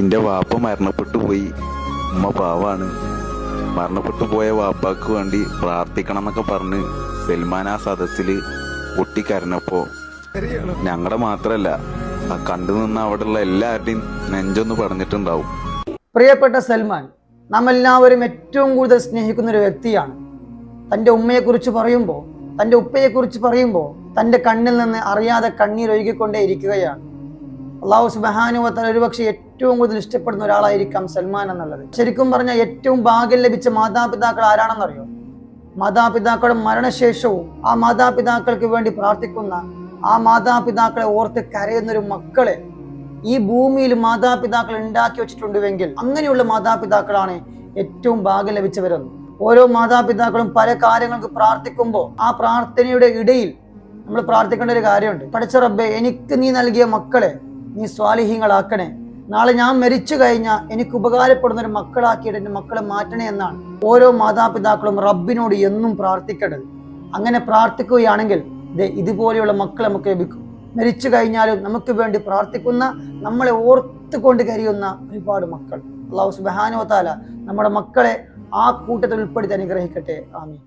എന്റെ വാപ്പ മരണപ്പെട്ടു പോയി. ഉമ്മ പാവാണ്. മരണപ്പെട്ടു പോയ വാപ്പാക്ക് വേണ്ടി പ്രാർത്ഥിക്കണം എന്നൊക്കെ പറഞ്ഞ് സൽമാൻ ആ സദസ്സില് പൊട്ടിക്കരഞ്ഞപ്പോ ഞങ്ങളുടെ മാത്രല്ല ആ കണ്ടു നിന്ന് അവിടെയുള്ള എല്ലാവരുടെയും നെഞ്ചൊന്ന് പറഞ്ഞിട്ടുണ്ടാവും. പ്രിയപ്പെട്ട സൽമാൻ നാം എല്ലാവരും ഏറ്റവും കൂടുതൽ സ്നേഹിക്കുന്ന ഒരു വ്യക്തിയാണ്. തൻ്റെ ഉമ്മയെക്കുറിച്ച് പറയുമ്പോൾ, തൻ്റെ ഉപ്പയെക്കുറിച്ച് പറയുമ്പോൾ തൻ്റെ കണ്ണിൽ നിന്ന് അറിയാതെ കണ്ണീരൊഴുകിക്കൊണ്ടേ ഇരിക്കുകയാണ്. അള്ളാഹു സുബ്ഹാനഹു വ തആല ഒരുപക്ഷെ ഏറ്റവും കൂടുതൽ ഇഷ്ടപ്പെടുന്ന ഒരാളായിരിക്കാം സൽമാൻ എന്നുള്ളത്. ശരിക്കും പറഞ്ഞാൽ ഏറ്റവും ഭാഗ്യം ലഭിച്ച മാതാപിതാക്കൾ ആരാണെന്നറിയോ? മാതാപിതാക്കളുടെ മരണശേഷവും ആ മാതാപിതാക്കൾക്ക് വേണ്ടി പ്രാർത്ഥിക്കുന്ന, ആ മാതാപിതാക്കളെ ഓർത്ത് കരയുന്നൊരു മക്കളെ ഈ ഭൂമിയിൽ മാതാപിതാക്കൾ ഉണ്ടാക്കി വെച്ചിട്ടുണ്ടെങ്കിൽ അങ്ങനെയുള്ള മാതാപിതാക്കളാണ് ഏറ്റവും ഭാഗ്യം ലഭിച്ചവരെന്ന്. ഓരോ മാതാപിതാക്കളും പല കാര്യങ്ങൾക്ക് പ്രാർത്ഥിക്കുമ്പോൾ ആ പ്രാർത്ഥനയുടെ ഇടയിൽ നമ്മൾ പ്രാർത്ഥിക്കേണ്ട ഒരു കാര്യമുണ്ട്. പടച്ച റബ്ബേ, എനിക്ക് നീ നൽകിയ മക്കളെ നീ സ്വാലിഹീങ്ങളാക്കണേ. നാളെ ഞാൻ മരിച്ചു കഴിഞ്ഞാൽ എനിക്ക് ഉപകാരപ്പെടുന്ന ഒരു മക്കളാക്കിയിട്ട് എൻ്റെ മക്കളെ മാറ്റണേ എന്നാണ് ഓരോ മാതാപിതാക്കളും റബ്ബിനോട് എന്നും പ്രാർത്ഥിക്കേണ്ടത്. അങ്ങനെ പ്രാർത്ഥിക്കുകയാണെങ്കിൽ ഇതുപോലെയുള്ള മക്കൾ നമുക്ക് ലഭിക്കും. മരിച്ചു കഴിഞ്ഞാലും നമുക്ക് വേണ്ടി പ്രാർത്ഥിക്കുന്ന, നമ്മളെ ഓർത്തുകൊണ്ട് കരയുന്ന ഒരുപാട് മക്കൾ. അല്ലാഹു സുബ്ഹാനഹു വ തആല നമ്മുടെ മക്കളെ ആ കൂട്ടത്തിൽ ഉൾപ്പെടുത്തി അനുഗ്രഹിക്കട്ടെ. ആമീൻ.